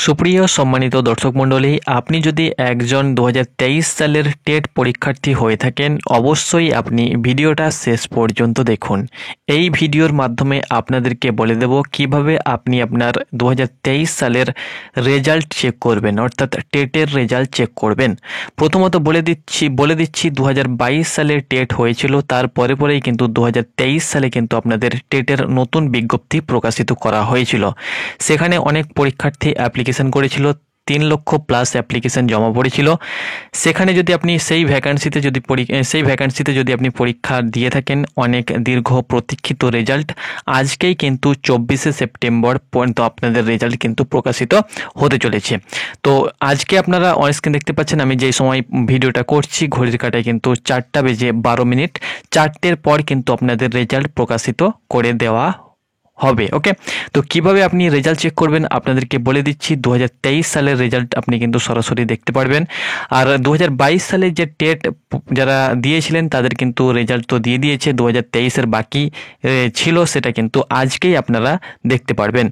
সুপ্রিয় সম্মানিত দর্শক মণ্ডলী, আপনি যদি একজন 2023 সালের টেট পরীক্ষার্থী হয়ে থাকেন, অবশ্যই আপনি ভিডিওটা শেষ পর্যন্ত দেখুন। এই ভিডিওর মাধ্যমে আপনাদেরকে বলে দেব কিভাবে আপনি আপনার 2023 সালের রেজাল্ট চেক করবেন, অর্থাৎ টেটের রেজাল্ট চেক করবেন। প্রথমত বলে দিচ্ছি 2022 সালে টেট হয়েছিল, তারপরে পরেই কিন্তু 2023 সালে কিন্তু আপনাদের টেটের নতুন বিজ্ঞপ্তি প্রকাশিত করা হয়েছিল। সেখানে অনেক পরীক্ষার্থী অ্যাপ্লিকেশন করেছিল, 3 লক্ষ প্লাস অ্যাপ্লিকেশন জমা পড়েছিল। সেখানে যদি আপনি সেই ভ্যাকান্সিতে যদি আপনি পরীক্ষা দিয়ে থাকেন, অনেক দীর্ঘ প্রতীক্ষিত রেজাল্ট আজকেই কিন্তু 24শে সেপ্টেম্বর পর্যন্ত আপনাদের রেজাল্ট কিন্তু প্রকাশিত হতে চলেছে। তো আজকে আপনারা অনস্ক্রিন দেখতে পাচ্ছেন, আমি যেই সময় ভিডিওটা করছি ঘড়ির কাঁটায় কিন্তু 4:12, 4টের পর কিন্তু আপনাদের রেজাল্ট প্রকাশিত করে দেওয়া হবে। ওকে, তো কিভাবে আপনি রেজাল্ট চেক করবেন আপনাদেরকে বলে দিচ্ছি। 2023 সালের রেজাল্ট আপনি কিন্তু সরাসরি দেখতে পারবেন। আর 2022 সালে যে টেট যারা দিয়েছিলেন তাদের কিন্তু রেজাল্ট তো দিয়ে দিয়েছে, 2023-এর বাকি ছিল, সেটা কিন্তু আজকেই আপনারা দেখতে পারবেন।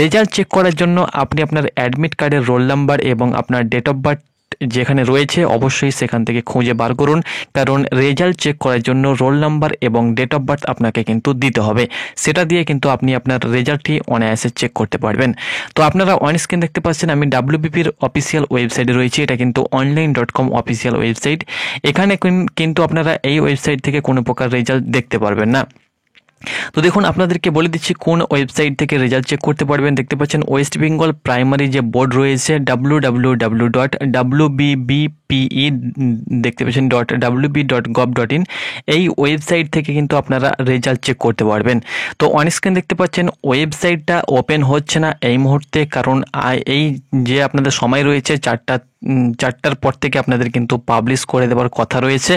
রেজাল্ট চেক করার জন্য আপনি আপনার অ্যাডমিট কার্ডের রোল নাম্বার এবং আপনার ডেট অফ বার্থ যেখানে রয়েছে অবশ্যই সেখান থেকে খুঁজে বার করুন, কারণ রেজাল্ট চেক করার জন্য রোল নাম্বার এবং ডেট অফ বার্থ আপনাকে কিন্তু দিতে হবে। সেটা দিয়ে কিন্তু আপনি আপনার রেজাল্টটি অনায়াসে চেক করতে পারবেন। তো আপনারা অন স্ক্রিন দেখতে পাচ্ছেন, আমি WBPর অফিসিয়াল ওয়েবসাইটে রয়েছি। এটা কিন্তু online.com অফিসিয়াল ওয়েবসাইট। এখানে কিন্তু আপনারা এই ওয়েবসাইট থেকে কোনো প্রকার রেজাল্ট দেখতে পারবেন না। তো দেখুন, আপনাদেরকে বলে দিচ্ছি কোন ওয়েবসাইট থেকে রেজাল্ট চেক করতে পারবেন। দেখতে পাচ্ছেন ওয়েস্ট বেঙ্গল প্রাইমারি যে বোর্ড রয়েছে www.wbbpe দেখতে পাচ্ছেন .wb.gov.in, এই ওয়েবসাইট থেকে কিন্তু আপনারা রেজাল্ট চেক করতে পারবেন। তো অন স্ক্রিন দেখতে পাচ্ছেন ওয়েবসাইটটা ওপেন হচ্ছে না এই মুহূর্তে, কারণ এই যে আপনাদের সময় রয়েছে 4টার পর থেকে আপনাদের কিন্তু পাবলিশ করে দেওয়ার কথা রয়েছে।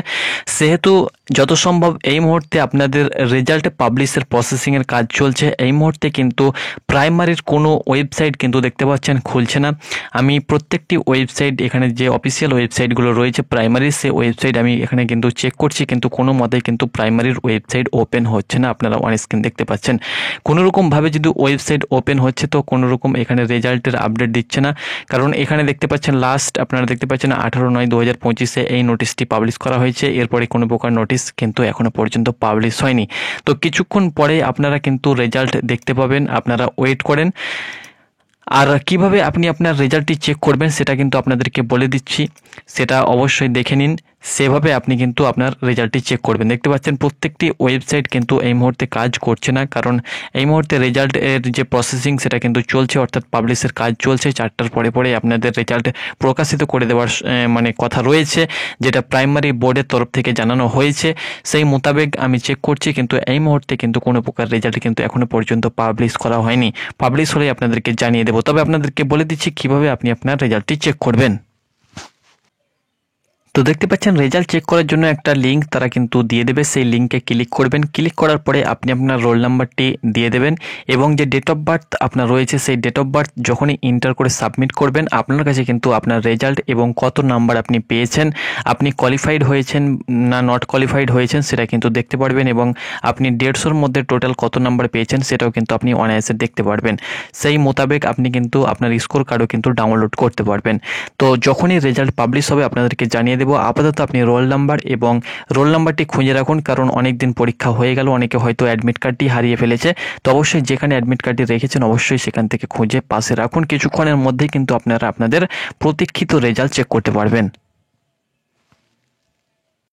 সেহেতু যত সম্ভব এই মুহূর্তে আপনাদের রেজাল্ট পাবলিশের প্রসেসিংয়ের কাজ চলছে। এই মুহূর্তে কিন্তু প্রাইমারির কোনো ওয়েবসাইট কিন্তু দেখতে পাচ্ছেন খুলছে না। আমি প্রত্যেকটি ওয়েবসাইট, এখানে যে অফিসিয়াল ওয়েবসাইটগুলো রয়েছে প্রাইমারির, সেই ওয়েবসাইট আমি এখানে কিন্তু চেক করছি, কিন্তু কোনো মতেই কিন্তু প্রাইমারির ওয়েবসাইট ওপেন হচ্ছে না। আপনারা অন স্ক্রিন দেখতে পাচ্ছেন কোনোরকমভাবে যদি ওয়েবসাইট ওপেন হচ্ছে তো কোনোরকম এখানে রেজাল্টের আপডেট দিচ্ছে না, কারণ এখানে দেখতে পাচ্ছেন আপনারা দেখতে পাচ্ছেন 18/9/2025 এই নোটিশটি পাবলিশ করা হয়েছে। এরপরে কোনো প্রকার নোটিশ কিন্তু এখনো পর্যন্ত পাবলিশ হয়নি। তো কিছুক্ষণ পরে আপনারা কিন্তু রেজাল্ট দেখতে পাবেন, আপনারা ওয়েট করেন। আর কিভাবে আপনি আপনার রেজাল্টটি চেক করবেন সেটা কিন্তু আপনাদেরকে বলে দিচ্ছি, সেটা অবশ্যই দেখে নিন। সেভাবে আপনি কিন্তু আপনার রেজাল্টটি চেক করবেন। দেখতে পাচ্ছেন প্রত্যেকটি ওয়েবসাইট কিন্তু এই মুহূর্তে কাজ করছে না, কারণ এই মুহূর্তে রেজাল্টের যে প্রসেসিং সেটা কিন্তু চলছে, অর্থাৎ পাবলিশের কাজ চলছে। 4টার পরে আপনাদের রেজাল্ট প্রকাশিত করে দেওয়ার কথা রয়েছে, যেটা প্রাইমারি বোর্ডের তরফ থেকে জানানো হয়েছে। সেই মোতাবেক আমি চেক করছি, কিন্তু এই মুহূর্তে কিন্তু কোনো প্রকার রেজাল্ট কিন্তু এখনো পর্যন্ত পাবলিশ করা হয়নি। পাবলিশ হলে আপনাদেরকে জানিয়ে দেবো। তবে আপনাদেরকে বলে দিচ্ছি কিভাবে আপনি আপনার রেজাল্টটি চেক করবেন। তো দেখতে পাচ্ছেন রেজাল্ট চেক করার জন্য একটা লিঙ্ক তারা কিন্তু দিয়ে দেবে, সেই লিঙ্কে ক্লিক করবেন। ক্লিক করার পরে আপনি আপনার রোল নাম্বারটি দিয়ে দেবেন এবং যে ডেট অফ বার্থ আপনার রয়েছে সেই ডেট অফ বার্থ যখনই এন্টার করে সাবমিট করবেন, আপনার কাছে কিন্তু আপনার রেজাল্ট এবং কত নাম্বার আপনি পেয়েছেন, আপনি কোয়ালিফাইড হয়েছেন না নট কোয়ালিফাইড হয়েছেন সেটা কিন্তু দেখতে পারবেন, এবং আপনি 150-র মধ্যে টোটাল কত নাম্বার পেয়েছেন সেটাও কিন্তু আপনি অনায়াসে দেখতে পারবেন। সেই মোতাবেক আপনি কিন্তু আপনার স্কোর কার্ডও কিন্তু ডাউনলোড করতে পারবেন। তো যখনই রেজাল্ট পাবলিশ হবে আপনাদেরকে জানিয়ে দেবো। আপাতত আপনি রোল নাম্বার এবং রোল নাম্বারটি খুঁজে রাখুন, কারণ অনেক দিন পরীক্ষা হয়ে গেল, অনেকে হয়তো অ্যাডমিট কার্ডটি হারিয়ে ফেলেছে। তো অবশ্যই যেখানে অ্যাডমিট কার্ডটি রেখেছেন অবশ্যই সেখান থেকে খুঁজে পাশে রাখুন। কিছুক্ষণের মধ্যেই কিন্তু আপনারা আপনাদের প্রতীক্ষিত রেজাল্ট চেক করতে পারবেন।